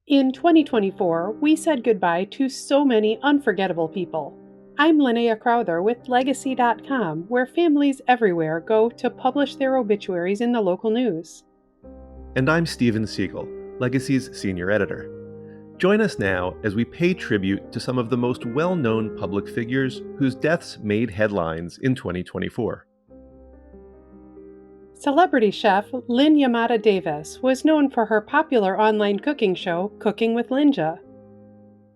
In 2024, we said goodbye to so many unforgettable people. I'm Linnea Crowther with Legacy.com, where families everywhere go to publish their obituaries in the local news. And I'm Stephen Siegel, Legacy's senior editor. Join us now as we pay tribute to some of the most well-known public figures whose deaths made headlines in 2024. Celebrity chef Lynn Davis was known for her popular online cooking show, Cooking with Lynja.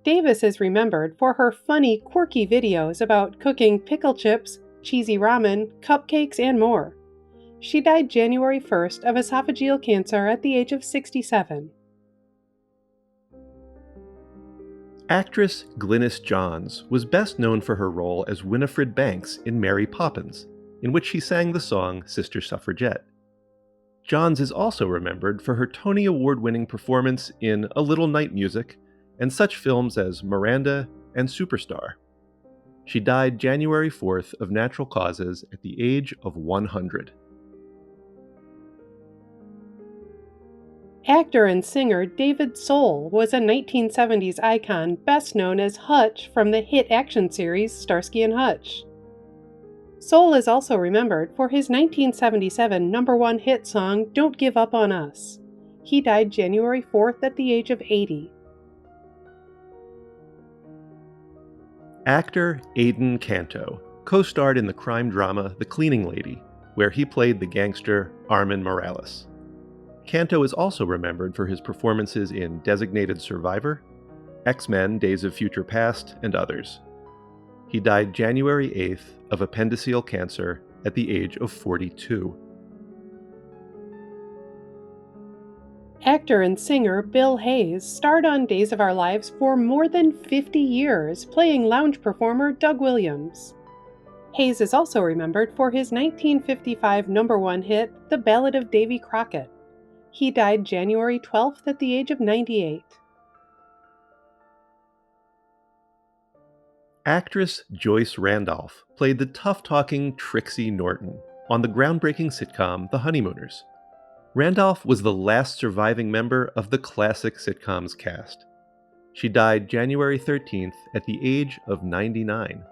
Davis is remembered for her funny, quirky videos about cooking pickle chips, cheesy ramen, cupcakes, and more. She died January 1st of esophageal cancer at the age of 67. Actress Glynis Johns was best known for her role as Winifred Banks in Mary Poppins, in which she sang the song Sister Suffragette. Johns is also remembered for her Tony Award-winning performance in A Little Night Music and such films as Miranda and Superstar. She died January 4th of natural causes at the age of 100. Actor and singer David Soul was a 1970s icon best known as Hutch from the hit action series Starsky and Hutch. Soul is also remembered for his 1977 #1 hit song Don't Give Up on Us. He died January 4th at the age of 80. Actor Adan Canto co-starred in the crime drama The Cleaning Lady, where he played the gangster Armin Morales. Canto is also remembered for his performances in Designated Survivor, X-Men: Days of Future Past, and others. He died January 8th of appendiceal cancer at the age of 42. Actor and singer Bill Hayes starred on Days of Our Lives for more than 50 years, playing lounge performer Doug Williams. Hayes is also remembered for his 1955 #1 hit, The Ballad of Davy Crockett. He died January 12th at the age of 98. Actress Joyce Randolph played the tough-talking Trixie Norton on the groundbreaking sitcom The Honeymooners. Randolph was the last surviving member of the classic sitcom's cast. She died January 13th at the age of 99.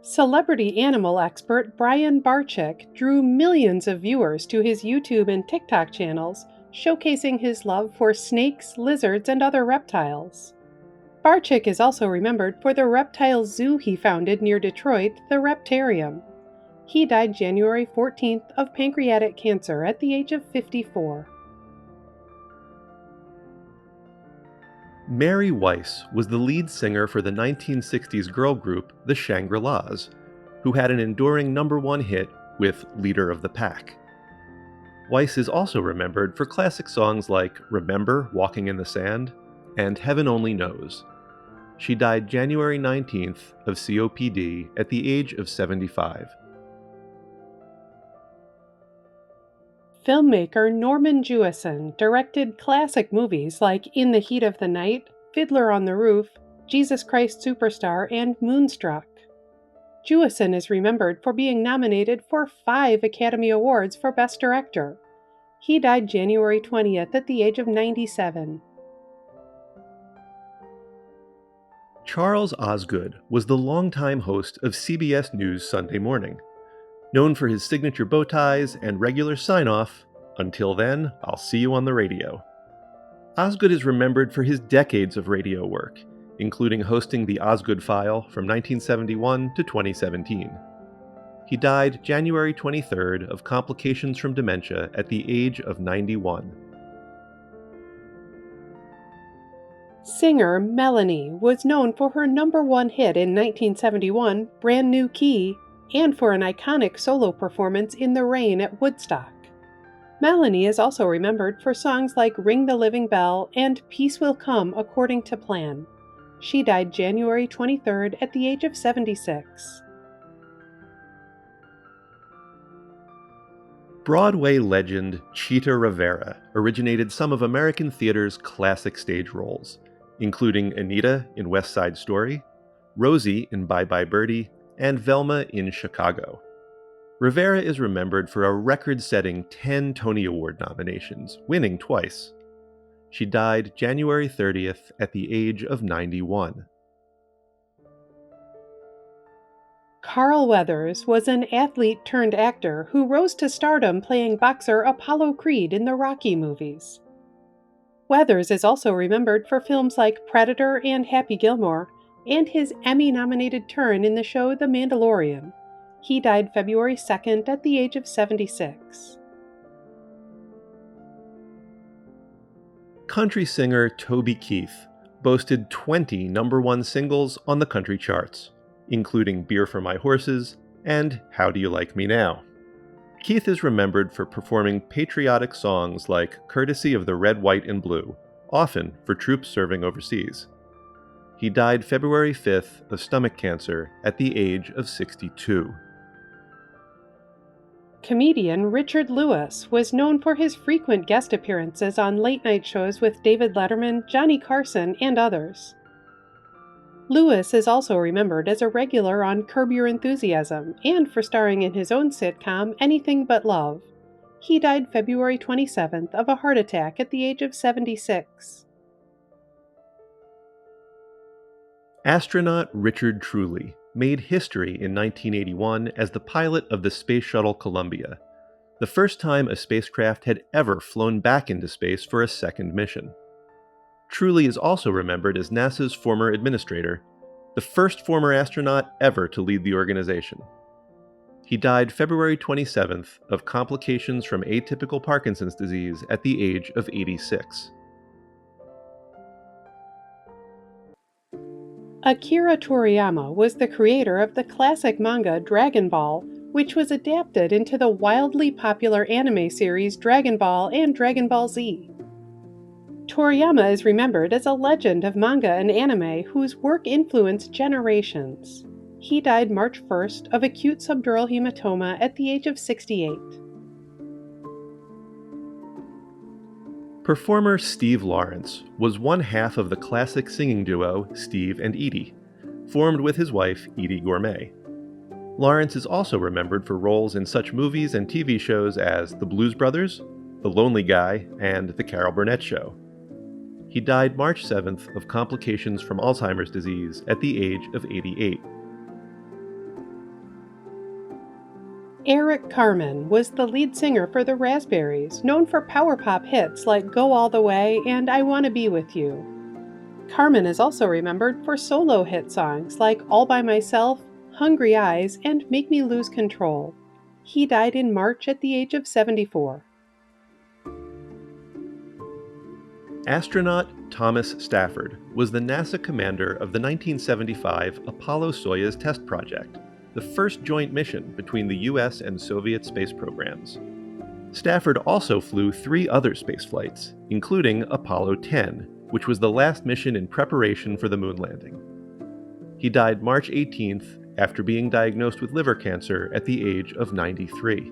Celebrity animal expert Brian Barczyk drew millions of viewers to his YouTube and TikTok channels, showcasing his love for snakes, lizards, and other reptiles. Barczyk is also remembered for the reptile zoo he founded near Detroit, the Reptarium. He died January 14th of pancreatic cancer at the age of 54. Mary Weiss was the lead singer for the 1960s girl group The Shangri-Las, who had an enduring #1 hit with Leader of the Pack. Weiss is also remembered for classic songs like Remember, Walking in the Sand, and Heaven Only Knows. She died January 19th of COPD at the age of 75. Filmmaker Norman Jewison directed classic movies like In the Heat of the Night, Fiddler on the Roof, Jesus Christ Superstar, and Moonstruck. Jewison is remembered for being nominated for 5 Academy Awards for Best Director. He died January 20th at the age of 97. Charles Osgood was the longtime host of CBS News Sunday Morning. Known for his signature bow ties and regular sign-off, "Until then, I'll see you on the radio." Osgood is remembered for his decades of radio work, including hosting The Osgood File from 1971 to 2017. He died January 23rd of complications from dementia at the age of 91. Singer Melanie was known for her #1 hit in 1971, Brand New Key, and for an iconic solo performance in the rain at Woodstock. Melanie is also remembered for songs like Ring the Living Bell and Peace Will Come According to Plan. She died January 23rd at the age of 76. Broadway legend Chita Rivera originated some of American theater's classic stage roles, including Anita in West Side Story, Rosie in Bye Bye Birdie, and Velma in Chicago. Rivera is remembered for a record-setting 10 Tony Award nominations, winning twice. She died January 30th at the age of 91. Carl Weathers was an athlete-turned-actor who rose to stardom playing boxer Apollo Creed in the Rocky movies. Weathers is also remembered for films like Predator and Happy Gilmore, and his Emmy-nominated turn in the show The Mandalorian. He died February 2nd at the age of 76. Country singer Toby Keith boasted 20 #1 singles on the country charts, including Beer for My Horses and How Do You Like Me Now? Keith is remembered for performing patriotic songs like Courtesy of the Red, White, and Blue, often for troops serving overseas. He died February 5th of stomach cancer at the age of 62. Comedian Richard Lewis was known for his frequent guest appearances on late-night shows with David Letterman, Johnny Carson, and others. Lewis is also remembered as a regular on Curb Your Enthusiasm and for starring in his own sitcom Anything But Love. He died February 27th of a heart attack at the age of 76. Astronaut Richard Truly made history in 1981 as the pilot of the Space Shuttle Columbia, the first time a spacecraft had ever flown back into space for a second mission. Truly is also remembered as NASA's former administrator, the first former astronaut ever to lead the organization. He died February 27th of complications from atypical Parkinson's disease at the age of 86. Akira Toriyama was the creator of the classic manga Dragon Ball, which was adapted into the wildly popular anime series Dragon Ball and Dragon Ball Z. Toriyama is remembered as a legend of manga and anime whose work influenced generations. He died March 1st of acute subdural hematoma at the age of 68. Performer Steve Lawrence was one half of the classic singing duo Steve and Edie, formed with his wife Edie Gourmet. Lawrence is also remembered for roles in such movies and TV shows as The Blues Brothers, The Lonely Guy, and The Carol Burnett Show. He died March 7th of complications from Alzheimer's disease at the age of 88. Eric Carmen was the lead singer for the Raspberries, known for power pop hits like Go All the Way and I Wanna Be With You. Carmen is also remembered for solo hit songs like All By Myself, Hungry Eyes, and Make Me Lose Control. He died in March at the age of 74. Astronaut Thomas Stafford was the NASA commander of the 1975 Apollo-Soyuz test project, the first joint mission between the US and Soviet space programs. Stafford also flew 3 other space flights, including Apollo 10, which was the last mission in preparation for the moon landing. He died March 18th after being diagnosed with liver cancer at the age of 93.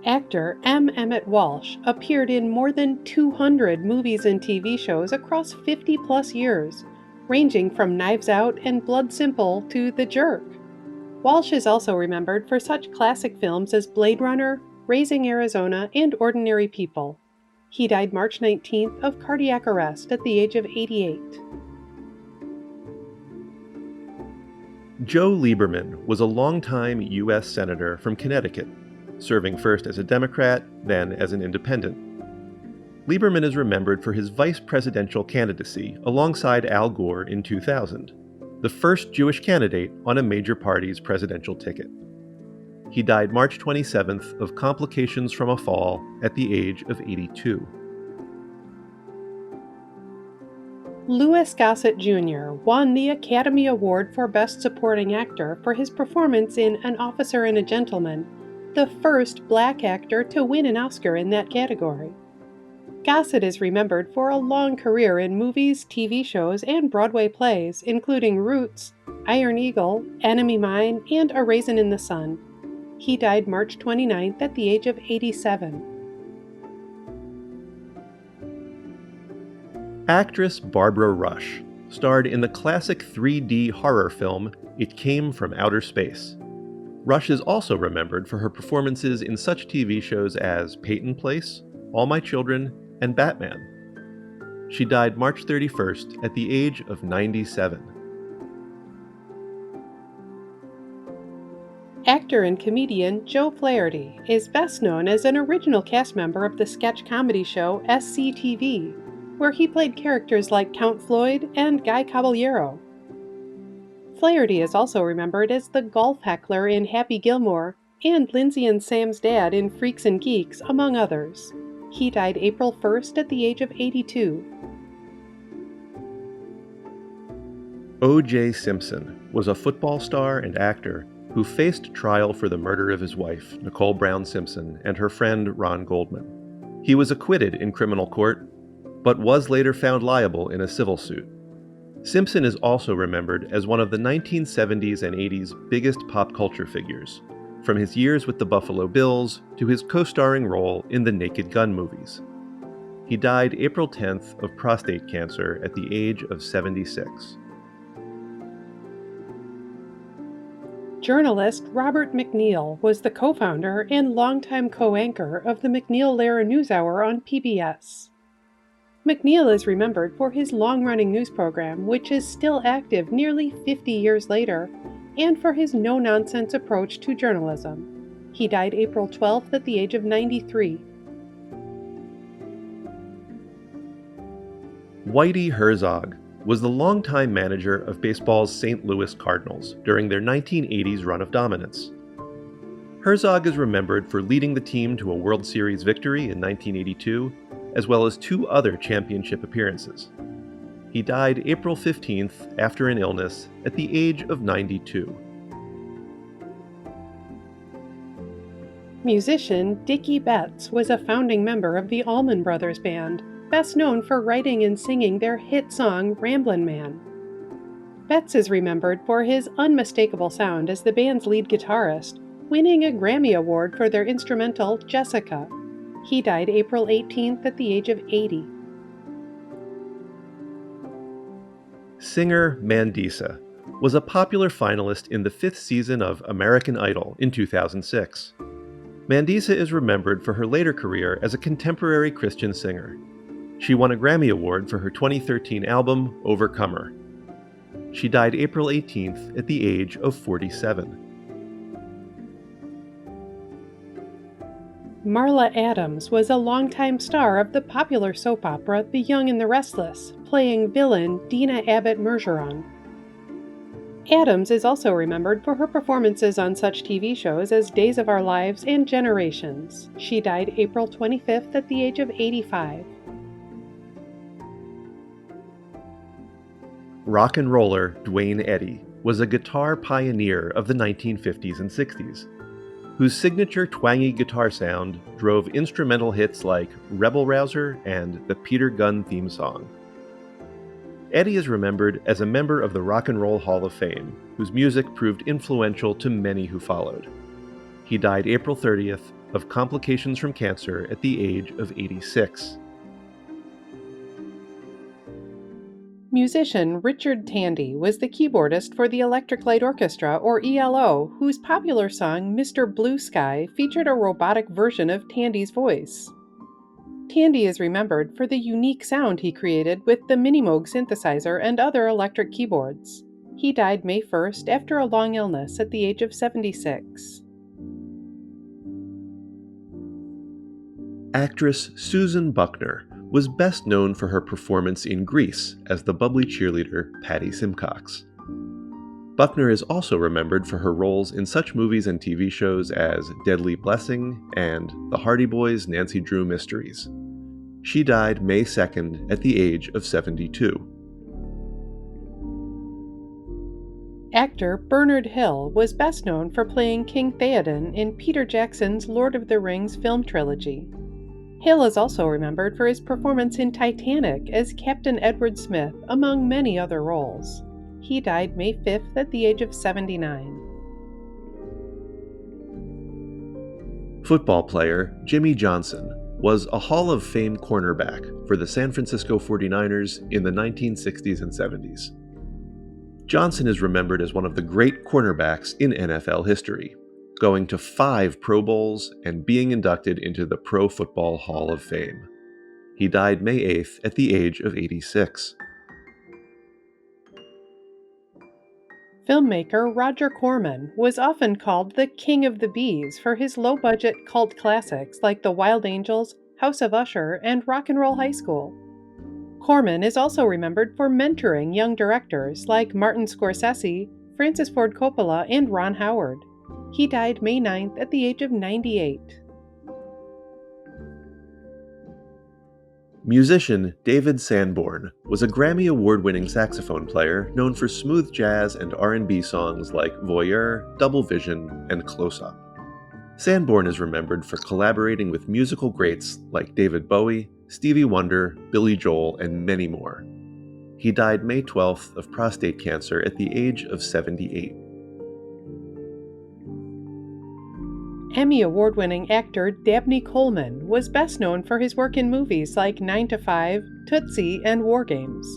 Actor M. Emmett Walsh appeared in more than 200 movies and TV shows across 50-plus years, ranging from Knives Out and Blood Simple to The Jerk. Walsh is also remembered for such classic films as Blade Runner, Raising Arizona, and Ordinary People. He died March 19th of cardiac arrest at the age of 88. Joe Lieberman was a longtime U.S. Senator from Connecticut, serving first as a Democrat, then as an independent. Lieberman is remembered for his vice presidential candidacy alongside Al Gore in 2000, the first Jewish candidate on a major party's presidential ticket. He died March 27th of complications from a fall at the age of 82. Louis Gossett Jr. won the Academy Award for Best Supporting Actor for his performance in An Officer and a Gentleman, the first Black actor to win an Oscar in that category. Gossett is remembered for a long career in movies, TV shows, and Broadway plays, including Roots, Iron Eagle, Enemy Mine, and A Raisin in the Sun. He died March 29th at the age of 87. Actress Barbara Rush starred in the classic 3D horror film It Came from Outer Space. Rush is also remembered for her performances in such TV shows as Peyton Place, All My Children, and Batman. She died March 31st at the age of 97. Actor and comedian Joe Flaherty is best known as an original cast member of the sketch comedy show SCTV, where he played characters like Count Floyd and Guy Caballero. Flaherty is also remembered as the golf heckler in Happy Gilmore and Lindsay and Sam's dad in Freaks and Geeks, among others. He died April 1st at the age of 82. O.J. Simpson was a football star and actor who faced trial for the murder of his wife, Nicole Brown Simpson, and her friend Ron Goldman. He was acquitted in criminal court, but was later found liable in a civil suit. Simpson is also remembered as one of the 1970s and 80s biggest pop culture figures, from his years with the Buffalo Bills to his co-starring role in the Naked Gun movies. He died April 10th of prostate cancer at the age of 76. Journalist Robert MacNeil was the co-founder and longtime co-anchor of the MacNeil-Lehrer NewsHour on PBS. MacNeil is remembered for his long-running news program, which is still active nearly 50 years later, and for his no-nonsense approach to journalism. He died April 12th at the age of 93. Whitey Herzog was the longtime manager of baseball's St. Louis Cardinals during their 1980s run of dominance. Herzog is remembered for leading the team to a World Series victory in 1982, as well as 2 other championship appearances. He died April 15th after an illness at the age of 92. Musician Dickie Betts was a founding member of the Allman Brothers Band, best known for writing and singing their hit song Ramblin' Man. Betts is remembered for his unmistakable sound as the band's lead guitarist, winning a Grammy Award for their instrumental Jessica. He died April 18th at the age of 80. Singer Mandisa was a popular finalist in the 5th season of American Idol in 2006. Mandisa is remembered for her later career as a contemporary Christian singer. She won a Grammy Award for her 2013 album, Overcomer. She died April 18th at the age of 47. Marla Adams was a longtime star of the popular soap opera The Young and the Restless, playing villain Dina Abbott Mergeron. Adams is also remembered for her performances on such TV shows as Days of Our Lives and Generations. She died April 25th at the age of 85. Rock and roller Duane Eddy was a guitar pioneer of the 1950s and 60s, whose signature twangy guitar sound drove instrumental hits like Rebel Rouser and the Peter Gunn theme song. Eddy is remembered as a member of the Rock and Roll Hall of Fame, whose music proved influential to many who followed. He died April 30th of complications from cancer at the age of 86. Musician Richard Tandy was the keyboardist for the Electric Light Orchestra, or ELO, whose popular song Mr. Blue Sky featured a robotic version of Tandy's voice. Tandy is remembered for the unique sound he created with the Minimoog synthesizer and other electric keyboards. He died May 1st after a long illness at the age of 76. Actress Susan Buckner was best known for her performance in Grease as the bubbly cheerleader Patty Simcox. Buckner is also remembered for her roles in such movies and TV shows as Deadly Blessing and The Hardy Boys' Nancy Drew Mysteries. She died May 2nd at the age of 72. Actor Bernard Hill was best known for playing King Theoden in Peter Jackson's Lord of the Rings film trilogy. Hill is also remembered for his performance in Titanic as Captain Edward Smith, among many other roles. He died May 5th at the age of 79. Football player Jimmy Johnson was a Hall of Fame cornerback for the San Francisco 49ers in the 1960s and 70s. Johnson is remembered as one of the great cornerbacks in NFL history, going to 5 Pro Bowls and being inducted into the Pro Football Hall of Fame. He died May 8th at the age of 86. Filmmaker Roger Corman was often called the King of the Bees for his low-budget cult classics like The Wild Angels, House of Usher, and Rock and Roll High School. Corman is also remembered for mentoring young directors like Martin Scorsese, Francis Ford Coppola, and Ron Howard. He died May 9th at the age of 98. Musician David Sanborn was a Grammy Award-winning saxophone player known for smooth jazz and R&B songs like Voyeur, Double Vision, and Close Up. Sanborn is remembered for collaborating with musical greats like David Bowie, Stevie Wonder, Billy Joel, and many more. He died May 12th of prostate cancer at the age of 78. Emmy Award-winning actor Dabney Coleman was best known for his work in movies like 9 to 5, Tootsie, and War Games.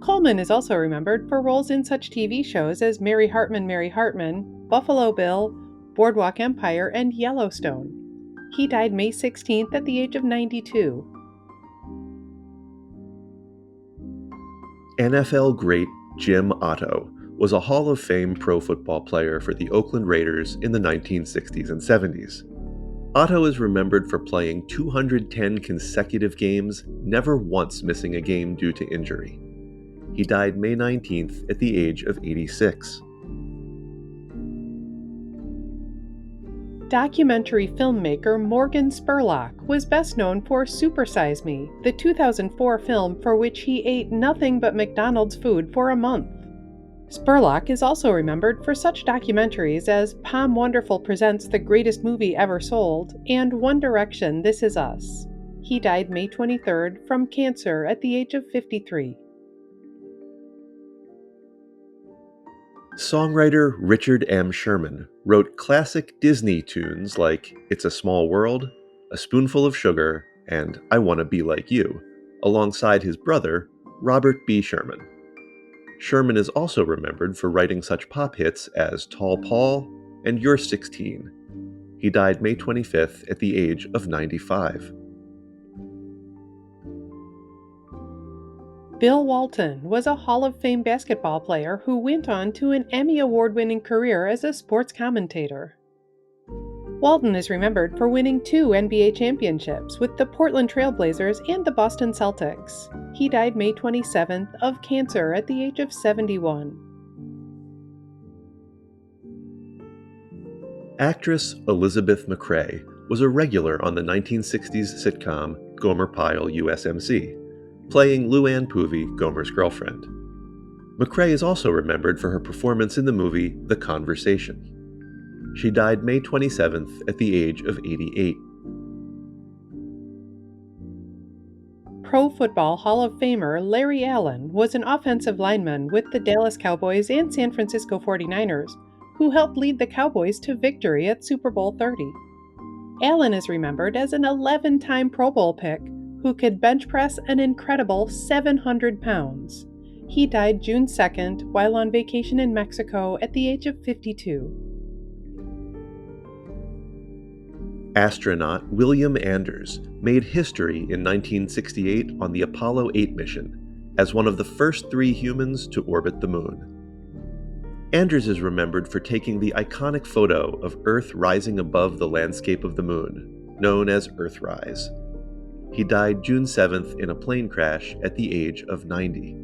Coleman is also remembered for roles in such TV shows as Mary Hartman, Buffalo Bill, Boardwalk Empire, and Yellowstone. He died May 16th at the age of 92. NFL great Jim Otto was a Hall of Fame pro football player for the Oakland Raiders in the 1960s and 70s. Otto is remembered for playing 210 consecutive games, never once missing a game due to injury. He died May 19th at the age of 86. Documentary filmmaker Morgan Spurlock was best known for Super Size Me, the 2004 film for which he ate nothing but McDonald's food for a month. Spurlock is also remembered for such documentaries as Palm Wonderful Presents the Greatest Movie Ever Sold and One Direction, This Is Us. He died May 23rd from cancer at the age of 53. Songwriter Richard M. Sherman wrote classic Disney tunes like It's a Small World, A Spoonful of Sugar, and I Wanna Be Like You, alongside his brother, Robert B. Sherman. Sherman is also remembered for writing such pop hits as Tall Paul and You're 16. He died May 25th at the age of 95. Bill Walton was a Hall of Fame basketball player who went on to an Emmy Award-winning career as a sports commentator. Walton is remembered for winning 2 NBA championships with the Portland Trail Blazers and the Boston Celtics. He died May 27th of cancer at the age of 71. Actress Elizabeth McCrae was a regular on the 1960s sitcom Gomer Pyle USMC, playing Luann Poovey, Gomer's girlfriend. McCrae is also remembered for her performance in the movie The Conversation. She died May 27th at the age of 88. Pro Football Hall of Famer Larry Allen was an offensive lineman with the Dallas Cowboys and San Francisco 49ers, who helped lead the Cowboys to victory at Super Bowl 30. Allen is remembered as an 11-time Pro Bowl pick who could bench press an incredible 700 pounds. He died June 2nd while on vacation in Mexico at the age of 52. Astronaut William Anders made history in 1968 on the Apollo 8 mission as one of the first 3 humans to orbit the moon. Anders is remembered for taking the iconic photo of Earth rising above the landscape of the moon, known as Earthrise. He died June 7th in a plane crash at the age of 90.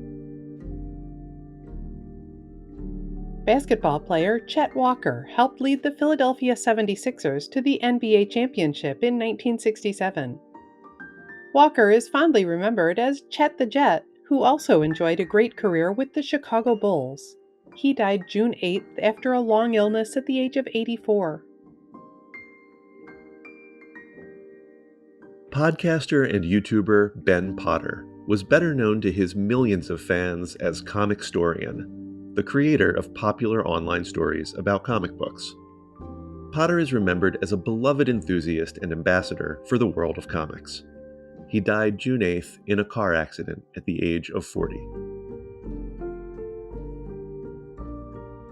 Basketball player Chet Walker helped lead the Philadelphia 76ers to the NBA championship in 1967. Walker is fondly remembered as Chet the Jet, who also enjoyed a great career with the Chicago Bulls. He died June 8th after a long illness at the age of 84. Podcaster and YouTuber Ben Potter was better known to his millions of fans as Comic Storian, the creator of popular online stories about comic books. Potter is remembered as a beloved enthusiast and ambassador for the world of comics. He died June 8th in a car accident at the age of 40.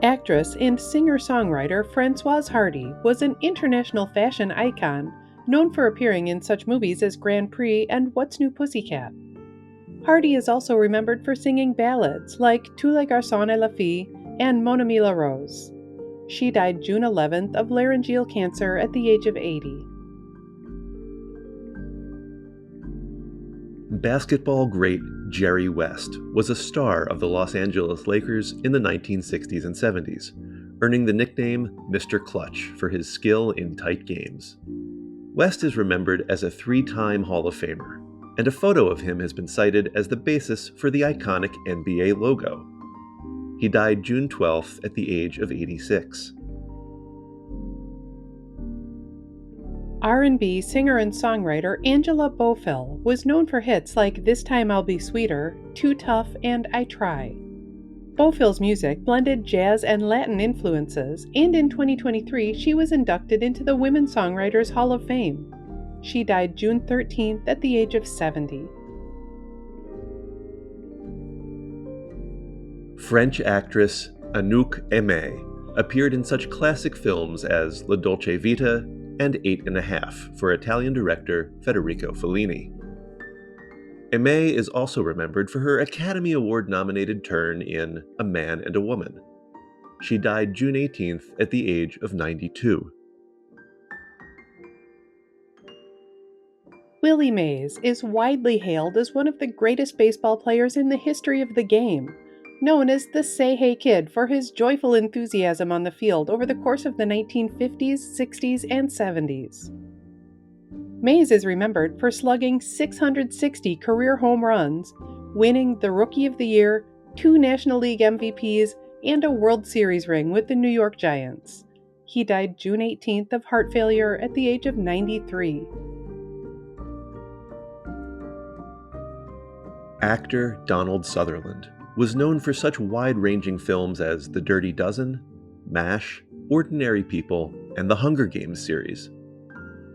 Actress and singer-songwriter Françoise Hardy was an international fashion icon, known for appearing in such movies as Grand Prix and What's New Pussycat. Hardy is also remembered for singing ballads like Tous les garçons et la fille and Mon ami la rose. She died June 11th of laryngeal cancer at the age of 80. Basketball great Jerry West was a star of the Los Angeles Lakers in the 1960s and 70s, earning the nickname Mr. Clutch for his skill in tight games. West is remembered as a 3-time Hall of Famer, and a photo of him has been cited as the basis for the iconic NBA logo. He died June 12th at the age of 86. R&B singer and songwriter Angela Bofill was known for hits like This Time I'll Be Sweeter, Too Tough, and I Try. Bofill's music blended jazz and Latin influences, and in 2023 she was inducted into the Women Songwriters Hall of Fame. She died June 13th at the age of 70. French actress Anouk Aimée appeared in such classic films as La Dolce Vita and 8½, for Italian director Federico Fellini. Aimée is also remembered for her Academy Award-nominated turn in A Man and a Woman. She died June 18th at the age of 92. Willie Mays is widely hailed as one of the greatest baseball players in the history of the game, known as the Say Hey Kid for his joyful enthusiasm on the field over the course of the 1950s, 60s, and 70s. Mays is remembered for slugging 660 career home runs, winning the Rookie of the Year, 2 National League MVPs, and a World Series ring with the New York Giants. He died June 18th of heart failure at the age of 93. Actor Donald Sutherland was known for such wide-ranging films as The Dirty Dozen, MASH, Ordinary People, and the Hunger Games series.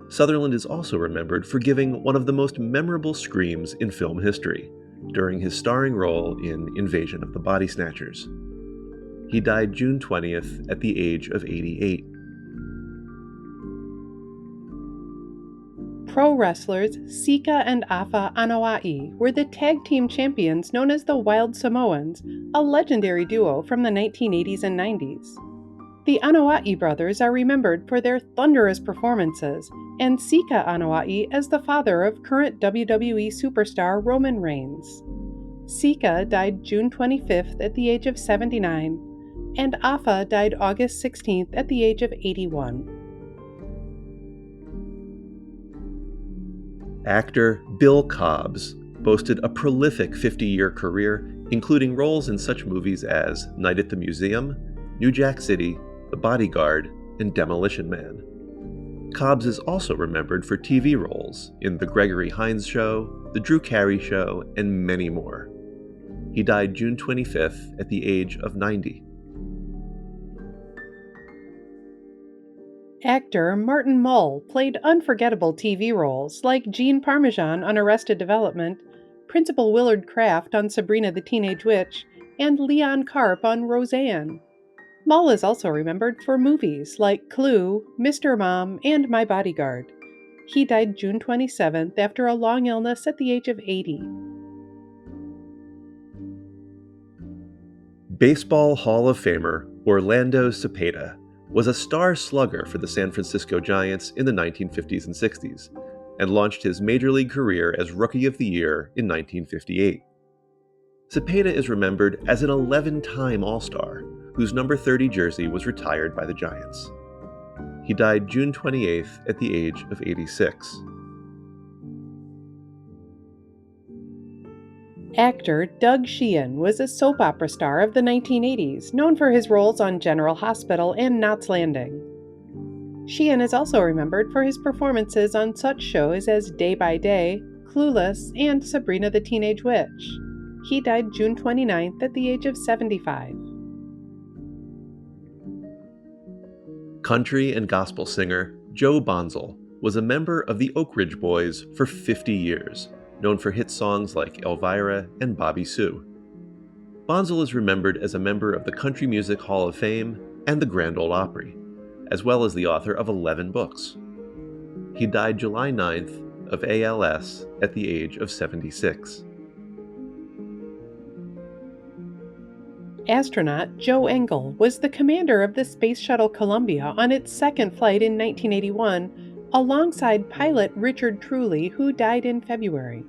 Sutherland is also remembered for giving one of the most memorable screams in film history during his starring role in Invasion of the Body Snatchers. He died June 20th at the age of 88. Pro wrestlers Sika and Afa Anoa'i were the tag team champions known as the Wild Samoans, a legendary duo from the 1980s and 90s. The Anoa'i brothers are remembered for their thunderous performances, and Sika Anoa'i as the father of current WWE superstar Roman Reigns. Sika died June 25th at the age of 79, and Afa died August 16th at the age of 81. Actor Bill Cobbs boasted a prolific 50-year career, including roles in such movies as Night at the Museum, New Jack City, The Bodyguard, and Demolition Man. Cobbs is also remembered for TV roles in The Gregory Hines Show, The Drew Carey Show, and many more. He died June 25th at the age of 90. Actor Martin Mull played unforgettable TV roles like Gene Parmesan on Arrested Development, Principal Willard Kraft on Sabrina the Teenage Witch, and Leon Karp on Roseanne. Mull is also remembered for movies like Clue, Mr. Mom, and My Bodyguard. He died June 27th after a long illness at the age of 80. Baseball Hall of Famer Orlando Cepeda was a star slugger for the San Francisco Giants in the 1950s and 60s, and launched his major league career as Rookie of the Year in 1958. Cepeda is remembered as an 11-time All-Star, whose number 30 jersey was retired by the Giants. He died June 28th at the age of 86. Actor Doug Sheehan was a soap opera star of the 1980s, known for his roles on General Hospital and Knots Landing. Sheehan is also remembered for his performances on such shows as Day by Day, Clueless, and Sabrina the Teenage Witch. He died June 29th at the age of 75. Country and gospel singer Joe Bonzel was a member of the Oak Ridge Boys for 50 years, known for hit songs like Elvira and Bobby Sue. Bonzel is remembered as a member of the Country Music Hall of Fame and the Grand Ole Opry, as well as the author of 11 books. He died July 9th of ALS at the age of 76. Astronaut Joe Engle was the commander of the Space Shuttle Columbia on its second flight in 1981, alongside pilot Richard Truly, who died in February.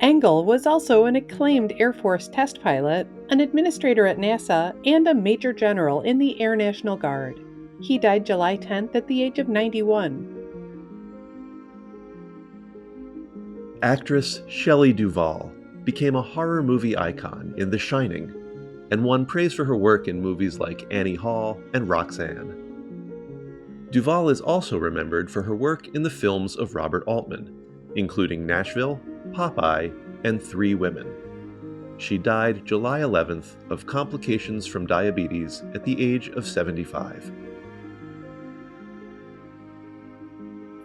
Engle was also an acclaimed Air Force test pilot, an administrator at NASA, and a Major General in the Air National Guard. He died July 10th at the age of 91. Actress Shelley Duvall became a horror movie icon in The Shining, and won praise for her work in movies like Annie Hall and Roxanne. Duvall is also remembered for her work in the films of Robert Altman, including Nashville, Popeye, and 3 Women. She died July 11th of complications from diabetes at the age of 75.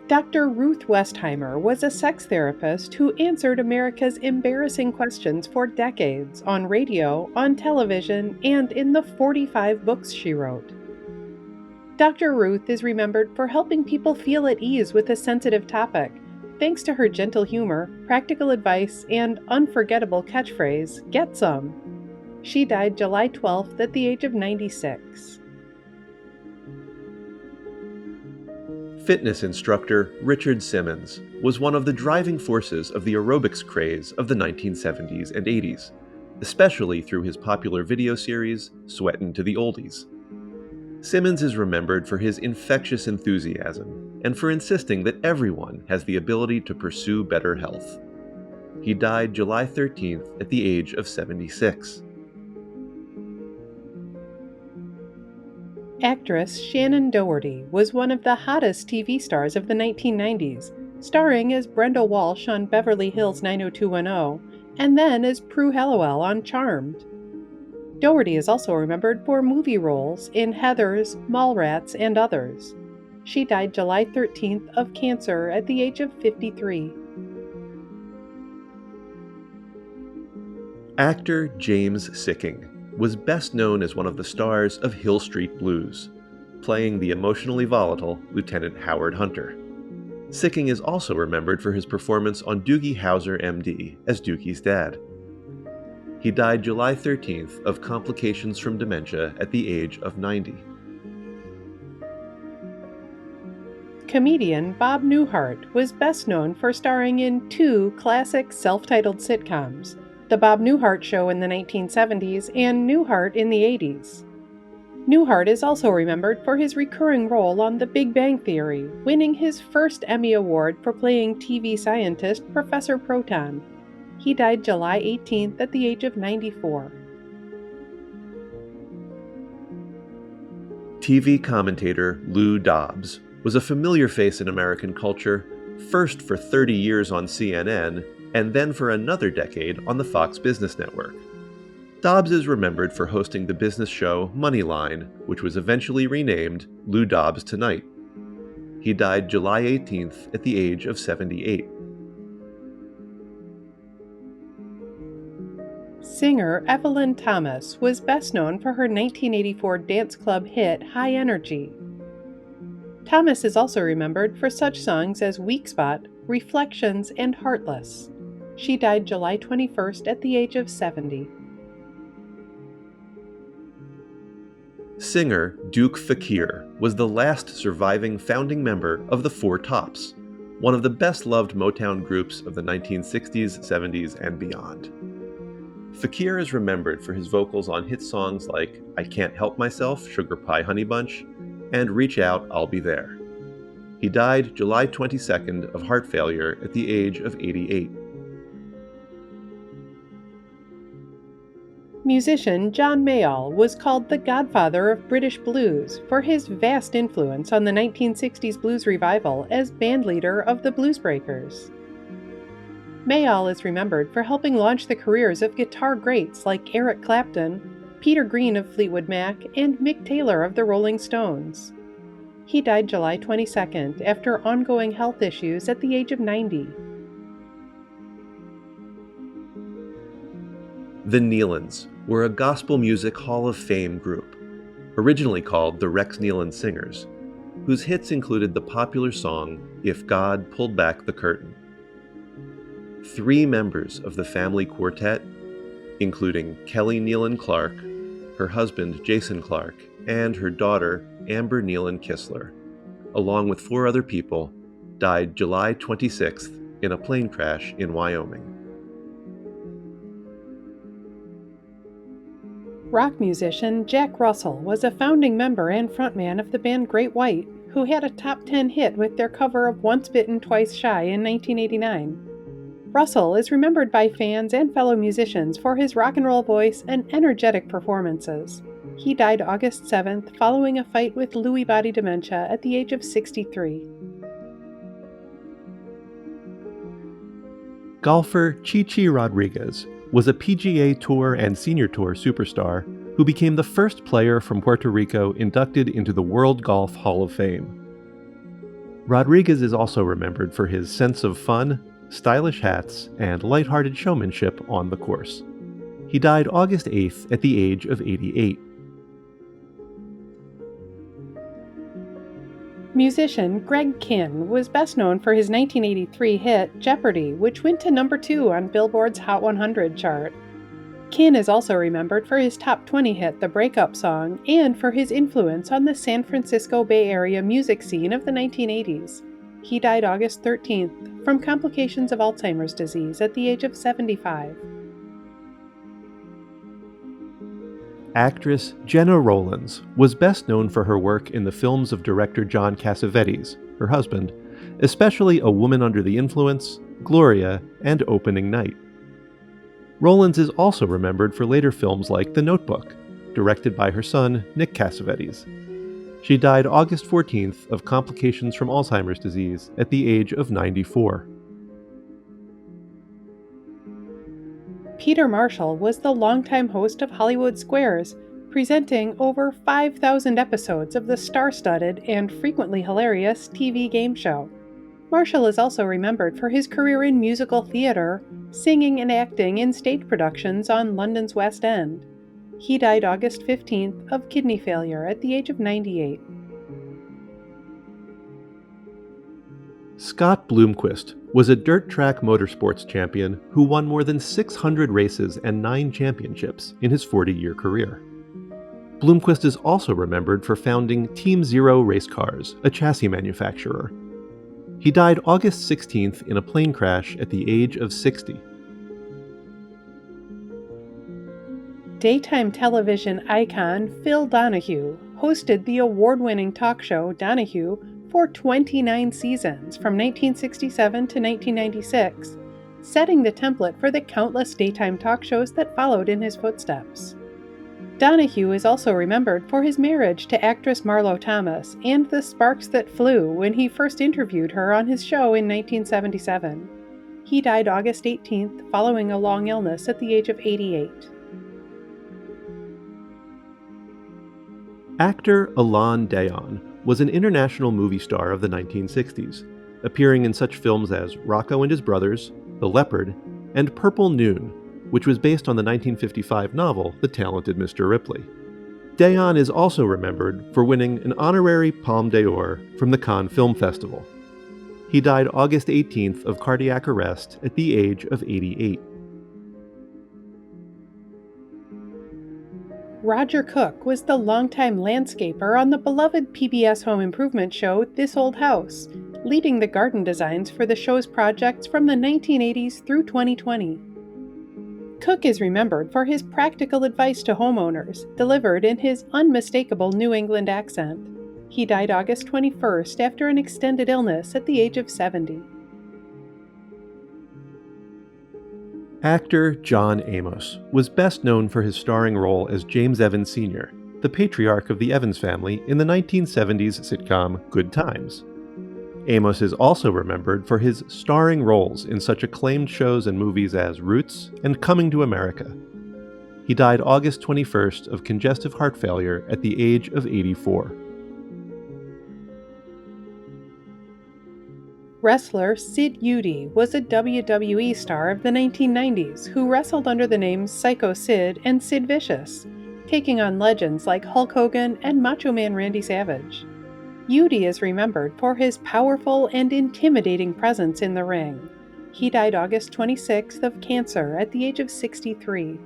Dr. Ruth Westheimer was a sex therapist who answered America's embarrassing questions for decades on radio, on television, and in the 45 books she wrote. Dr. Ruth is remembered for helping people feel at ease with a sensitive topic, thanks to her gentle humor, practical advice, and unforgettable catchphrase, "Get some." She died July 12th at the age of 96. Fitness instructor Richard Simmons was one of the driving forces of the aerobics craze of the 1970s and 80s, especially through his popular video series, Sweatin' to the Oldies. Simmons is remembered for his infectious enthusiasm and for insisting that everyone has the ability to pursue better health. He died July 13th at the age of 76. Actress Shannen Doherty was one of the hottest TV stars of the 1990s, starring as Brenda Walsh on Beverly Hills 90210, and then as Prue Halliwell on Charmed. Doherty is also remembered for movie roles in Heathers, Mallrats, and others. She died July 13th of cancer at the age of 53. Actor James Sikking was best known as one of the stars of Hill Street Blues, playing the emotionally volatile Lieutenant Howard Hunter. Sikking is also remembered for his performance on Doogie Howser, MD, as Doogie's dad. He died July 13th of complications from dementia at the age of 90. Comedian Bob Newhart was best known for starring in 2 classic self-titled sitcoms, The Bob Newhart Show in the 1970s and Newhart in the 80s. Newhart is also remembered for his recurring role on The Big Bang Theory, winning his first Emmy Award for playing TV scientist Professor Proton. He died July 18th at the age of 94. TV commentator Lou Dobbs was a familiar face in American culture, first for 30 years on CNN, and then for another decade on the Fox Business Network. Dobbs is remembered for hosting the business show Moneyline, which was eventually renamed Lou Dobbs Tonight. He died July 18th at the age of 78. Singer Evelyn Thomas was best known for her 1984 dance club hit High Energy. Thomas is also remembered for such songs as Weak Spot, Reflections, and Heartless. She died July 21st at the age of 70. Singer Duke Fakir was the last surviving founding member of the Four Tops, one of the best-loved Motown groups of the 1960s, 70s, and beyond. Fakir is remembered for his vocals on hit songs like I Can't Help Myself, Sugar Pie Honey Bunch, and Reach Out, I'll Be There. He died July 22nd of heart failure at the age of 88. Musician John Mayall was called the godfather of British blues for his vast influence on the 1960s blues revival as bandleader of the Bluesbreakers. Mayall is remembered for helping launch the careers of guitar greats like Eric Clapton, Peter Green of Fleetwood Mac, and Mick Taylor of the Rolling Stones. He died July 22nd after ongoing health issues at the age of 90. The Nealons were a gospel music Hall of Fame group, originally called the Rex Nealon Singers, whose hits included the popular song If God Pulled Back the Curtain. 3 members of the family quartet, including Kelly Nealon Clark, her husband Jason Clark, and her daughter Amber Nealon Kistler, along with 4 other people, died July 26th in a plane crash in Wyoming. Rock musician Jack Russell was a founding member and frontman of the band Great White, who had a top 10 hit with their cover of Once Bitten, Twice Shy in 1989. Russell is remembered by fans and fellow musicians for his rock and roll voice and energetic performances. He died August 7th following a fight with Lewy body dementia at the age of 63. Golfer Chichi Rodriguez was a PGA Tour and Senior Tour superstar who became the first player from Puerto Rico inducted into the World Golf Hall of Fame. Rodriguez is also remembered for his sense of fun, stylish hats, and lighthearted showmanship on the course. He died August 8th at the age of 88. Musician Greg Kihn was best known for his 1983 hit Jeopardy, which went to number 2 on Billboard's Hot 100 chart. Kihn is also remembered for his top 20 hit The Breakup Song and for his influence on the San Francisco Bay Area music scene of the 1980s. He died August 13th from complications of Alzheimer's disease at the age of 75. Actress Jenna Rowlands was best known for her work in the films of director John Cassavetes, her husband, especially A Woman Under the Influence, Gloria, and Opening Night. Rowlands is also remembered for later films like The Notebook, directed by her son, Nick Cassavetes. She died August 14th of complications from Alzheimer's disease at the age of 94. Peter Marshall was the longtime host of Hollywood Squares, presenting over 5,000 episodes of the star-studded and frequently hilarious TV game show. Marshall is also remembered for his career in musical theater, singing and acting in stage productions on London's West End. He died August 15th of kidney failure at the age of 98. Scott Bloomquist was a dirt track motorsports champion who won more than 600 races and 9 championships in his 40-year career. Bloomquist is also remembered for founding Team Zero Race Cars, a chassis manufacturer. He died August 16th in a plane crash at the age of 60. Daytime television icon Phil Donahue hosted the award-winning talk show Donahue for 29 seasons from 1967 to 1996, setting the template for the countless daytime talk shows that followed in his footsteps. Donahue is also remembered for his marriage to actress Marlo Thomas and the sparks that flew when he first interviewed her on his show in 1977. He died August 18th following a long illness at the age of 88. Actor Alain Dayon was an international movie star of the 1960s, appearing in such films as Rocco and His Brothers, The Leopard, and Purple Noon, which was based on the 1955 novel The Talented Mr. Ripley. Dayon is also remembered for winning an honorary Palme d'Or from the Cannes Film Festival. He died August 18th of cardiac arrest at the age of 88. Roger Cook was the longtime landscaper on the beloved PBS home improvement show This Old House, leading the garden designs for the show's projects from the 1980s through 2020. Cook is remembered for his practical advice to homeowners, delivered in his unmistakable New England accent. He died August 21st after an extended illness at the age of 70. Actor John Amos was best known for his starring role as James Evans Sr., the patriarch of the Evans family in the 1970s sitcom Good Times. Amos is also remembered for his starring roles in such acclaimed shows and movies as Roots and Coming to America. He died August 21st of congestive heart failure at the age of 84. Wrestler Sid Eudy was a WWE star of the 1990s who wrestled under the names Psycho Sid and Sid Vicious, taking on legends like Hulk Hogan and Macho Man Randy Savage. Eudy is remembered for his powerful and intimidating presence in the ring. He died August 26th of cancer at the age of 63.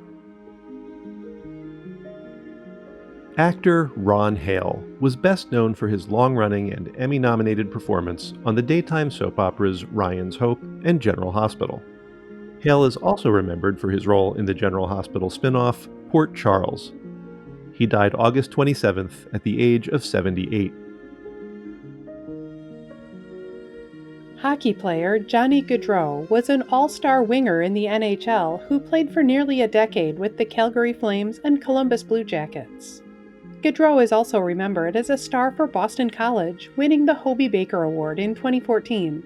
Actor Ron Hale was best known for his long-running and Emmy-nominated performance on the daytime soap operas Ryan's Hope and General Hospital. Hale is also remembered for his role in the General Hospital spin-off Port Charles. He died August 27th at the age of 78. Hockey player Johnny Gaudreau was an all-star winger in the NHL who played for nearly a decade with the Calgary Flames and Columbus Blue Jackets. Gaudreau is also remembered as a star for Boston College, winning the Hobey Baker Award in 2014.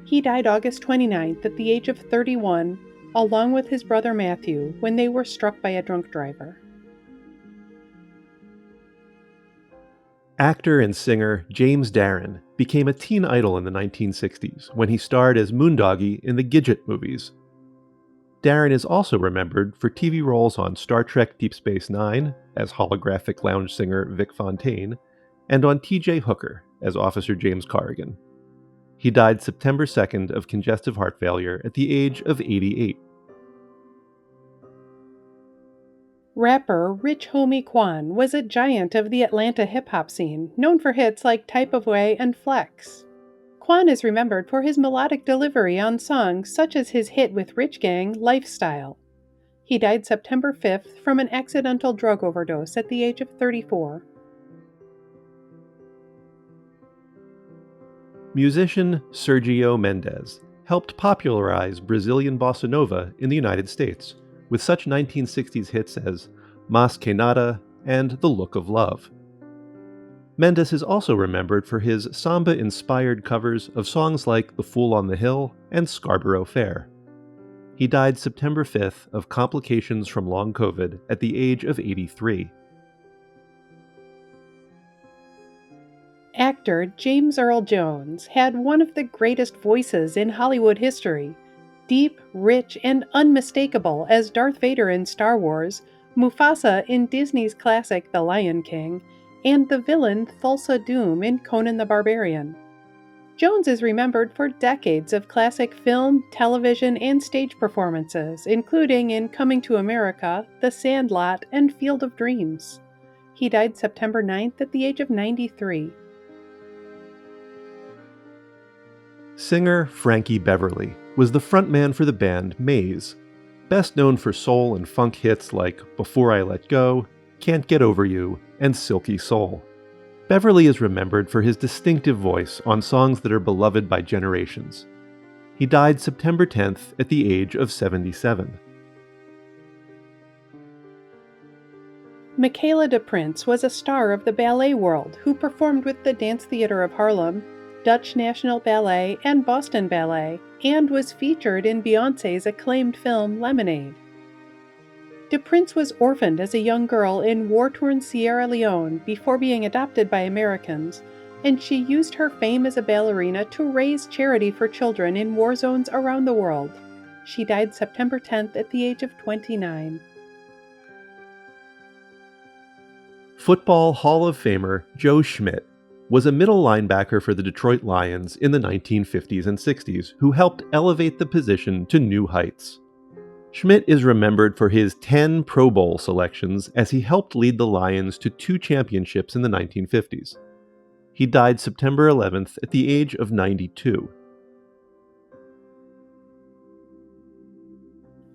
He died August 29th at the age of 31, along with his brother Matthew, when they were struck by a drunk driver. Actor and singer James Darren became a teen idol in the 1960s when he starred as Moondoggie in the Gidget movies. Darren is also remembered for TV roles on Star Trek Deep Space Nine as holographic lounge singer Vic Fontaine, and on T.J. Hooker as Officer James Corrigan. He died September 2nd of congestive heart failure at the age of 88. Rapper Rich Homie Quan was a giant of the Atlanta hip-hop scene, known for hits like Type of Way and Flex. Quan is remembered for his melodic delivery on songs such as his hit with Rich Gang, Lifestyle. He died September 5th from an accidental drug overdose at the age of 34. Musician Sergio Mendes helped popularize Brazilian bossa nova in the United States, with such 1960s hits as Mas Que Nada and The Look of Love. Mendes is also remembered for his samba-inspired covers of songs like The Fool on the Hill and Scarborough Fair. He died September 5th of complications from long COVID at the age of 83. Actor James Earl Jones had one of the greatest voices in Hollywood history. Deep, rich, and unmistakable as Darth Vader in Star Wars, Mufasa in Disney's classic The Lion King, and the villain Thulsa Doom in Conan the Barbarian. Jones is remembered for decades of classic film, television, and stage performances, including in Coming to America, The Sandlot, and Field of Dreams. He died September 9th at the age of 93. Singer Frankie Beverly was the frontman for the band Mays, best known for soul and funk hits like Before I Let Go, Can't Get Over You, and Silky Soul. Beverly is remembered for his distinctive voice on songs that are beloved by generations. He died September 10th at the age of 77. Michaela de Prince was a star of the ballet world who performed with the Dance Theater of Harlem, Dutch National Ballet, and Boston Ballet, and was featured in Beyoncé's acclaimed film Lemonade. De Prince was orphaned as a young girl in war-torn Sierra Leone before being adopted by Americans, and she used her fame as a ballerina to raise charity for children in war zones around the world. She died September 10th at the age of 29. Football Hall of Famer Joe Schmidt was a middle linebacker for the Detroit Lions in the 1950s and 60s who helped elevate the position to new heights. Schmidt is remembered for his 10 Pro Bowl selections as he helped lead the Lions to 2 championships in the 1950s. He died September 11th at the age of 92.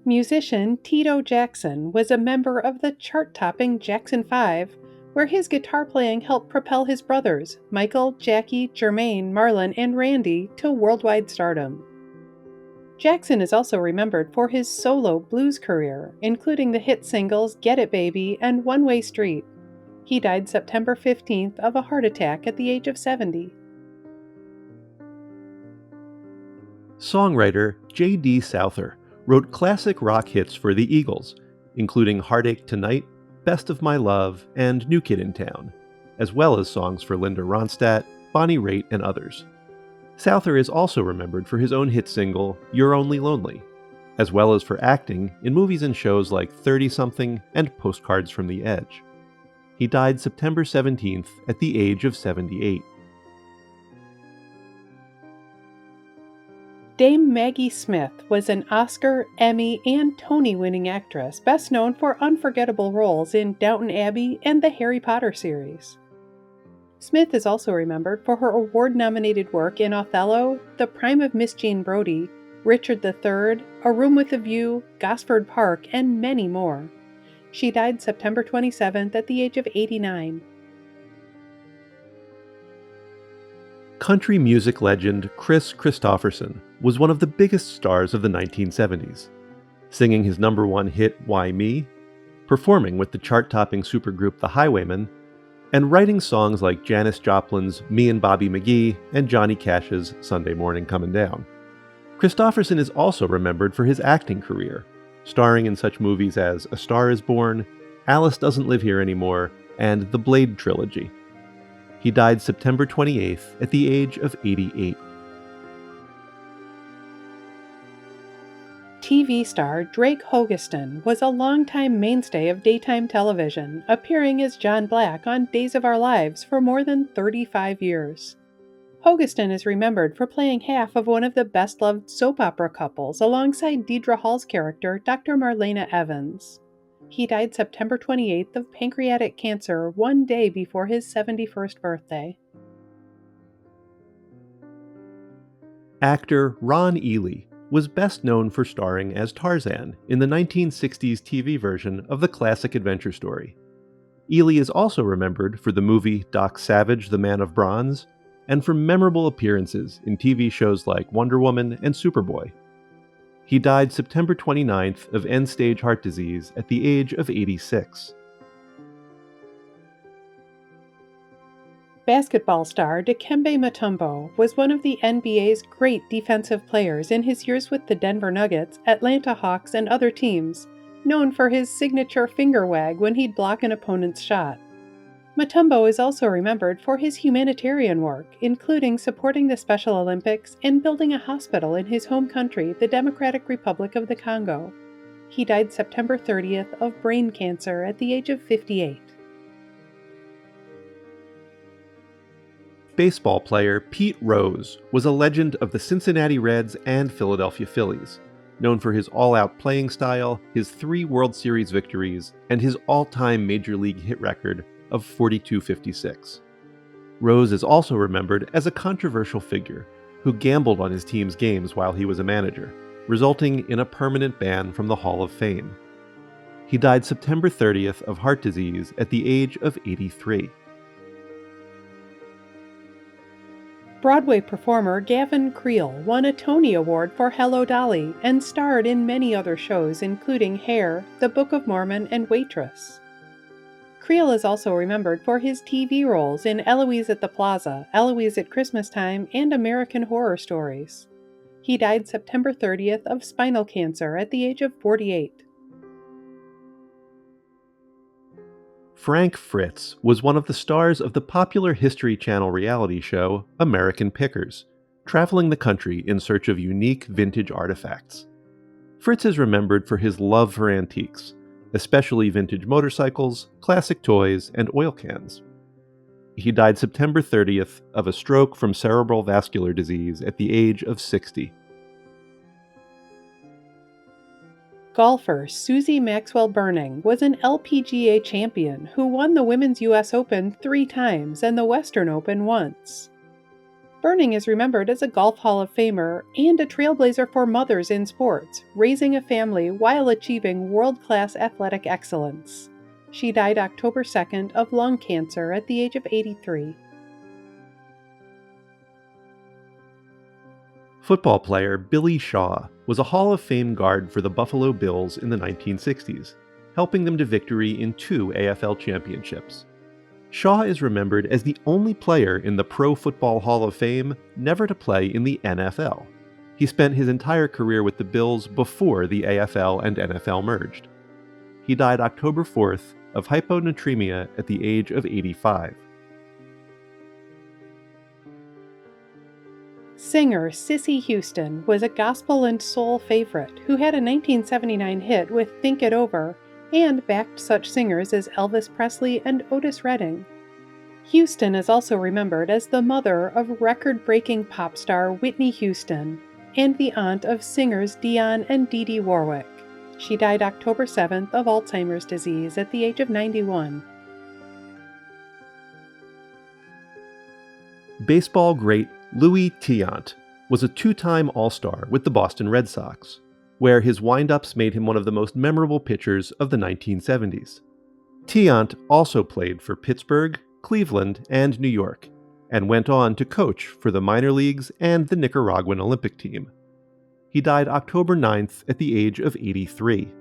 Musician Tito Jackson was a member of the chart-topping Jackson 5, where his guitar playing helped propel his brothers, Michael, Jackie, Jermaine, Marlon, and Randy, to worldwide stardom. Jackson is also remembered for his solo blues career, including the hit singles Get It Baby and One Way Street. He died September 15th of a heart attack at the age of 70. Songwriter J.D. Souther wrote classic rock hits for the Eagles, including Heartache Tonight, Best of My Love, and New Kid in Town, as well as songs for Linda Ronstadt, Bonnie Raitt, and others. Souther is also remembered for his own hit single, You're Only Lonely, as well as for acting in movies and shows like 30-something and Postcards from the Edge. He died September 17th at the age of 78. Dame Maggie Smith was an Oscar, Emmy, and Tony-winning actress best known for unforgettable roles in Downton Abbey and the Harry Potter series. Smith is also remembered for her award-nominated work in Othello, The Prime of Miss Jean Brodie, Richard III, A Room with a View, Gosford Park, and many more. She died September 27th at the age of 89. Country music legend Kris Kristofferson was one of the biggest stars of the 1970s, singing his number one hit Why Me, performing with the chart-topping supergroup The Highwaymen, and writing songs like Janis Joplin's Me and Bobby McGee and Johnny Cash's Sunday Morning Comin' Down. Kristofferson is also remembered for his acting career, starring in such movies as A Star is Born, Alice Doesn't Live Here Anymore, and The Blade Trilogy. He died September 28th at the age of 88. TV star Drake Hogestyn was a longtime mainstay of daytime television, appearing as John Black on Days of Our Lives for more than 35 years. Hogestyn is remembered for playing half of one of the best-loved soap opera couples alongside Deidre Hall's character, Dr. Marlena Evans. He died September 28th of pancreatic cancer, one day before his 71st birthday. Actor Ron Ely was best known for starring as Tarzan in the 1960s TV version of the classic adventure story. Ely is also remembered for the movie Doc Savage, the Man of Bronze, and for memorable appearances in TV shows like Wonder Woman and Superboy. He died September 29th of end-stage heart disease at the age of 86. Basketball star Dikembe Mutombo was one of the NBA's great defensive players in his years with the Denver Nuggets, Atlanta Hawks, and other teams, known for his signature finger wag when he'd block an opponent's shot. Mutombo is also remembered for his humanitarian work, including supporting the Special Olympics and building a hospital in his home country, the Democratic Republic of the Congo. He died September 30th of brain cancer at the age of 58. Baseball player Pete Rose was a legend of the Cincinnati Reds and Philadelphia Phillies, known for his all-out playing style, his 3 World Series victories, and his all-time Major League hit record of 42.56. Rose is also remembered as a controversial figure who gambled on his team's games while he was a manager, resulting in a permanent ban from the Hall of Fame. He died September 30th of heart disease at the age of 83. Broadway performer Gavin Creel won a Tony Award for Hello Dolly and starred in many other shows including Hair, The Book of Mormon, and Waitress. Creel is also remembered for his TV roles in Eloise at the Plaza, Eloise at Christmas Time, and American Horror Stories. He died September 30th of spinal cancer at the age of 48. Frank Fritz was one of the stars of the popular History Channel reality show American Pickers, traveling the country in search of unique vintage artifacts. Fritz is remembered for his love for antiques, especially vintage motorcycles, classic toys, and oil cans. He died September 30th of a stroke from cerebral vascular disease at the age of 60. Golfer Susie Maxwell Burning was an LPGA champion who won the Women's U.S. Open 3 times and the Western Open once. Burning is remembered as a Golf Hall of Famer and a trailblazer for mothers in sports, raising a family while achieving world-class athletic excellence. She died October 2nd of lung cancer at the age of 83. Football player Billy Shaw was a Hall of Fame guard for the Buffalo Bills in the 1960s, helping them to victory in 2 AFL championships. Shaw is remembered as the only player in the Pro Football Hall of Fame never to play in the NFL. He spent his entire career with the Bills before the AFL and NFL merged. He died October 4th of hyponatremia at the age of 85. Singer Cissy Houston was a gospel and soul favorite who had a 1979 hit with Think It Over and backed such singers as Elvis Presley and Otis Redding. Houston is also remembered as the mother of record-breaking pop star Whitney Houston and the aunt of singers Dionne and Dee Dee Warwick. She died October 7th of Alzheimer's disease at the age of 91. Baseball great Louis Tiant was a two-time All-Star with the Boston Red Sox, where his wind-ups made him one of the most memorable pitchers of the 1970s. Tiant also played for Pittsburgh, Cleveland, and New York, and went on to coach for the minor leagues and the Nicaraguan Olympic team. He died October 9th at the age of 83.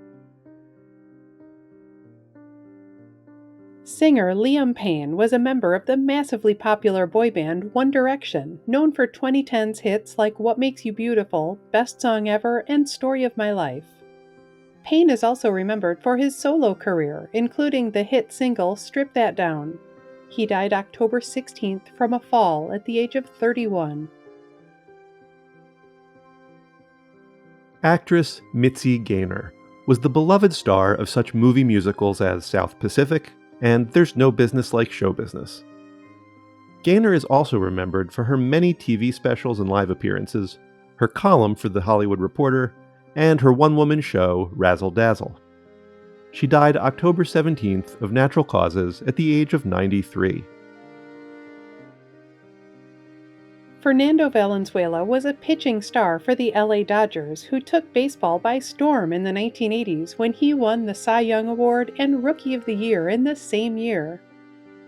Singer Liam Payne was a member of the massively popular boy band One Direction, known for 2010's hits like What Makes You Beautiful, Best Song Ever, and Story of My Life. Payne is also remembered for his solo career, including the hit single Strip That Down. He died October 16th from a fall at the age of 31. Actress Mitzi Gaynor was the beloved star of such movie musicals as South Pacific and There's No Business Like Show Business. Gaynor is also remembered for her many TV specials and live appearances, her column for The Hollywood Reporter, and her one-woman show Razzle Dazzle. She died October 17th of natural causes at the age of 93. Fernando Valenzuela was a pitching star for the LA Dodgers who took baseball by storm in the 1980s when he won the Cy Young Award and Rookie of the Year in the same year.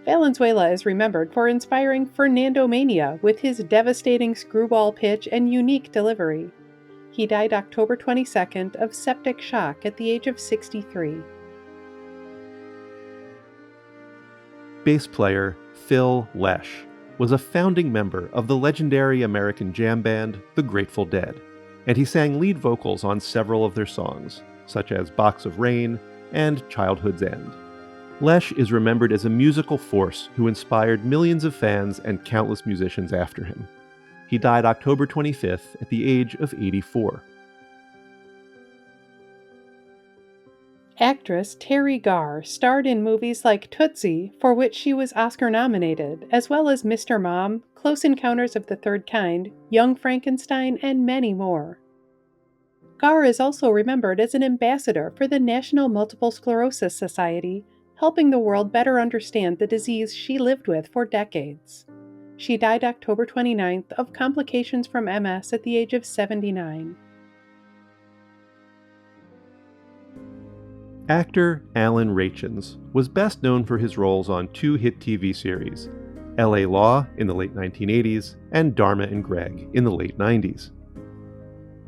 Valenzuela is remembered for inspiring Fernando Mania with his devastating screwball pitch and unique delivery. He died October 22nd of septic shock at the age of 63. Bass player Phil Lesh was a founding member of the legendary American jam band The Grateful Dead, and he sang lead vocals on several of their songs, such as Box of Rain and Childhood's End. Lesh is remembered as a musical force who inspired millions of fans and countless musicians after him. He died October 25th at the age of 84. Actress Teri Garr starred in movies like Tootsie, for which she was Oscar-nominated, as well as Mr. Mom, Close Encounters of the Third Kind, Young Frankenstein, and many more. Garr is also remembered as an ambassador for the National Multiple Sclerosis Society, helping the world better understand the disease she lived with for decades. She died October 29th of complications from MS at the age of 79. Actor Alan Rachins was best known for his roles on two hit TV series, L.A. Law in the late 1980s and Dharma and Greg in the late 90s.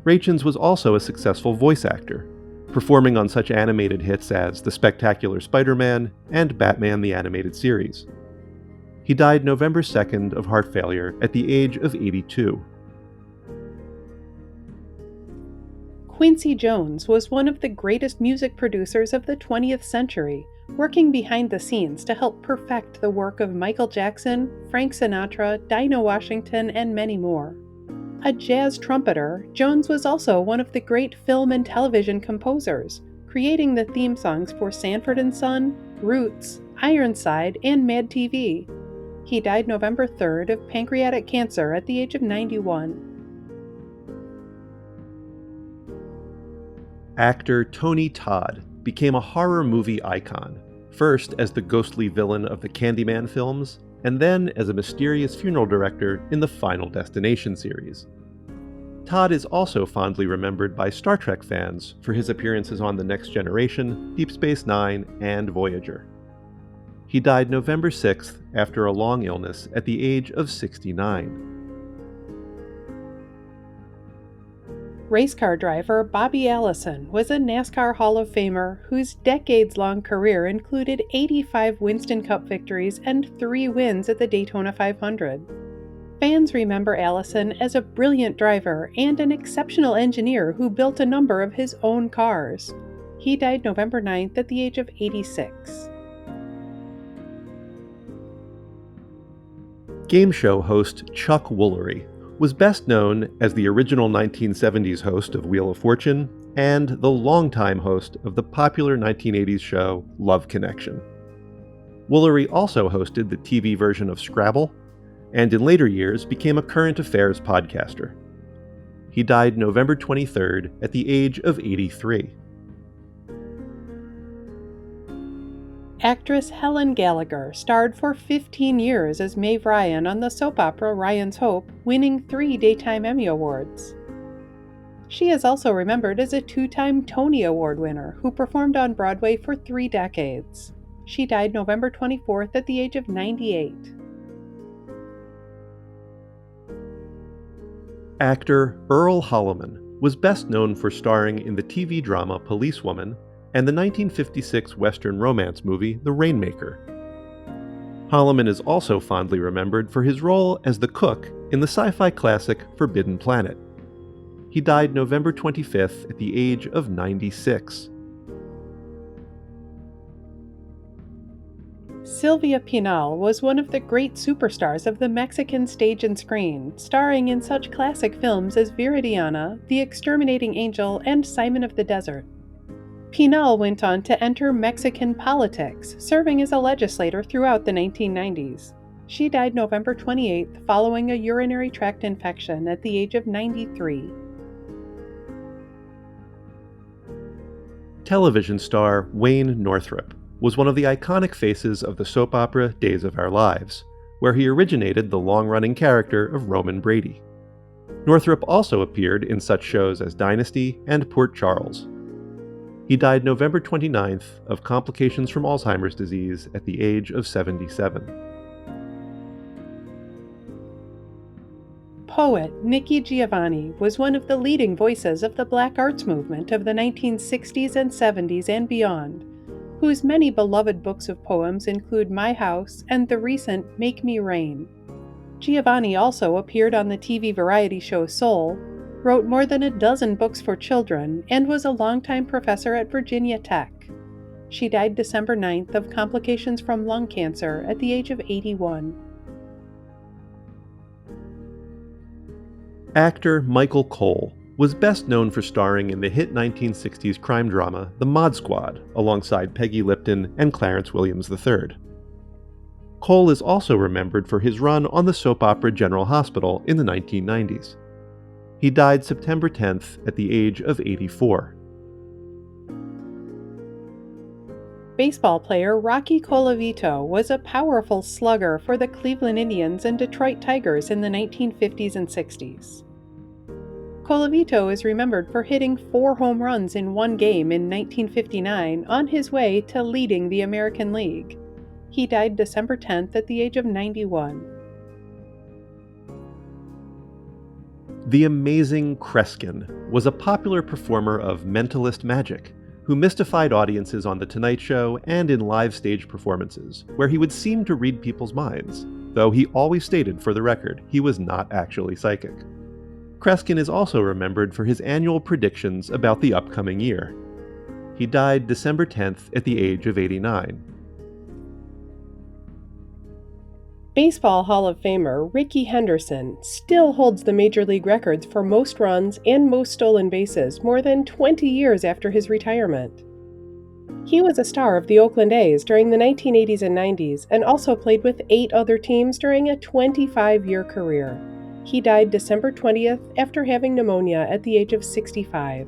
Rachins was also a successful voice actor, performing on such animated hits as The Spectacular Spider-Man and Batman the Animated Series. He died November 2nd of heart failure at the age of 82. Quincy Jones was one of the greatest music producers of the 20th century, working behind the scenes to help perfect the work of Michael Jackson, Frank Sinatra, Dinah Washington, and many more. A jazz trumpeter, Jones was also one of the great film and television composers, creating the theme songs for Sanford & Son, Roots, Ironside, and Mad TV. He died November 3rd of pancreatic cancer at the age of 91. Actor Tony Todd became a horror movie icon, first as the ghostly villain of the Candyman films, and then as a mysterious funeral director in the Final Destination series. Todd is also fondly remembered by Star Trek fans for his appearances on The Next Generation, Deep Space Nine, and Voyager. He died November 6th after a long illness at the age of 69. Race car driver Bobby Allison was a NASCAR Hall of Famer whose decades-long career included 85 Winston Cup victories and 3 wins at the Daytona 500. Fans remember Allison as a brilliant driver and an exceptional engineer who built a number of his own cars. He died November 9th at the age of 86. Game show host Chuck Woolery was best known as the original 1970s host of Wheel of Fortune and the longtime host of the popular 1980s show Love Connection. Woolery also hosted the TV version of Scrabble, and in later years became a current affairs podcaster. He died November 23rd at the age of 83. Actress Helen Gallagher starred for 15 years as Maeve Ryan on the soap opera Ryan's Hope, winning 3 Daytime Emmy Awards. She is also remembered as a 2-time Tony Award winner who performed on Broadway for 3 decades. She died November 24th at the age of 98. Actor Earl Holliman was best known for starring in the TV drama Policewoman and the 1956 Western romance movie The Rainmaker. Holliman is also fondly remembered for his role as the cook in the sci-fi classic Forbidden Planet. He died November 25th at the age of 96. Silvia Pinal was one of the great superstars of the Mexican stage and screen, starring in such classic films as Viridiana, The Exterminating Angel, and Simon of the Desert. Pinal went on to enter Mexican politics, serving as a legislator throughout the 1990s. She died November 28th following a urinary tract infection at the age of 93. Television star Wayne Northrop was one of the iconic faces of the soap opera Days of Our Lives, where he originated the long-running character of Roman Brady. Northrop also appeared in such shows as Dynasty and Port Charles. He died November 29th of complications from Alzheimer's disease at the age of 77. Poet Nikki Giovanni was one of the leading voices of the Black Arts movement of the 1960s and 70s and beyond, whose many beloved books of poems include My House and the recent Make Me Rain. Giovanni also appeared on the TV variety show Soul, wrote more than a dozen books for children, and was a longtime professor at Virginia Tech. She died December 9th of complications from lung cancer at the age of 81. Actor Michael Cole was best known for starring in the hit 1960s crime drama The Mod Squad alongside Peggy Lipton and Clarence Williams III. Cole is also remembered for his run on the soap opera General Hospital in the 1990s. He died September 10th at the age of 84. Baseball player Rocky Colavito was a powerful slugger for the Cleveland Indians and Detroit Tigers in the 1950s and 60s. Colavito is remembered for hitting 4 home runs in one game in 1959 on his way to leading the American League. He died December 10th at the age of 91. The amazing Kreskin was a popular performer of mentalist magic who mystified audiences on The Tonight Show and in live stage performances, where he would seem to read people's minds, though he always stated for the record he was not actually psychic. Kreskin is also remembered for his annual predictions about the upcoming year. He died December 10th at the age of 89. Baseball Hall of Famer Rickey Henderson still holds the major league records for most runs and most stolen bases more than 20 years after his retirement. He was a star of the Oakland A's during the 1980s and 90s and also played with 8 other teams during a 25-year career. He died December 20th after having pneumonia at the age of 65.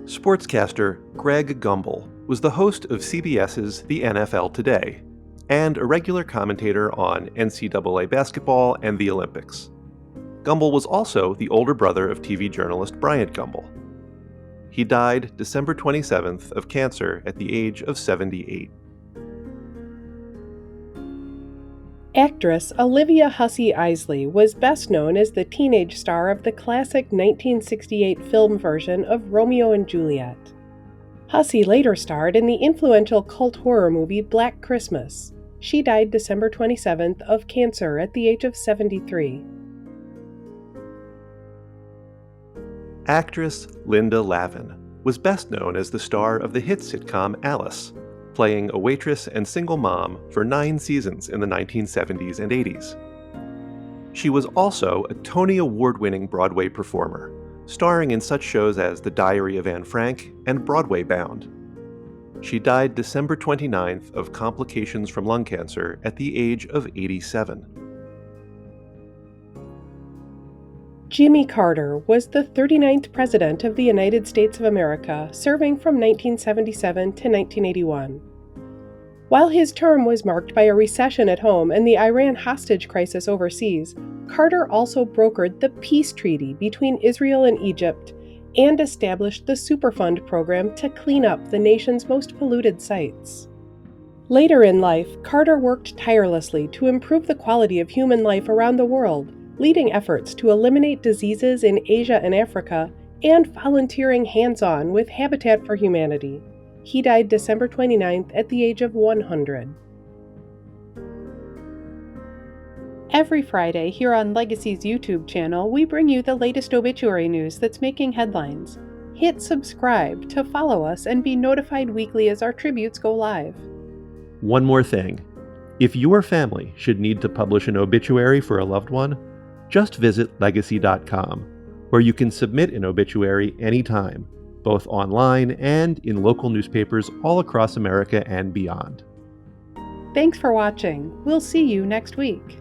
Sportscaster Greg Gumbel was the host of CBS's The NFL Today, and a regular commentator on NCAA basketball and the Olympics. Gumbel was also the older brother of TV journalist Bryant Gumbel. He died December 27th of cancer at the age of 78. Actress Olivia Hussey Isley was best known as the teenage star of the classic 1968 film version of Romeo and Juliet. Hussey later starred in the influential cult horror movie Black Christmas. She died December 27th of cancer at the age of 73. Actress Linda Lavin was best known as the star of the hit sitcom Alice, playing a waitress and single mom for 9 seasons in the 1970s and 80s. She was also a Tony Award-winning Broadway performer, starring in such shows as The Diary of Anne Frank and Broadway Bound. She died December 29th of complications from lung cancer at the age of 87. Jimmy Carter was the 39th President of the United States of America, serving from 1977 to 1981. While his term was marked by a recession at home and the Iran hostage crisis overseas, Carter also brokered the peace treaty between Israel and Egypt and established the Superfund program to clean up the nation's most polluted sites. Later in life, Carter worked tirelessly to improve the quality of human life around the world, leading efforts to eliminate diseases in Asia and Africa, and volunteering hands-on with Habitat for Humanity. He died December 29th at the age of 100. Every Friday here on Legacy's YouTube channel, we bring you the latest obituary news that's making headlines. Hit subscribe to follow us and be notified weekly as our tributes go live. One more thing. If your family should need to publish an obituary for a loved one, just visit legacy.com, where you can submit an obituary anytime, both online and in local newspapers all across America and beyond. Thanks for watching. We'll see you next week.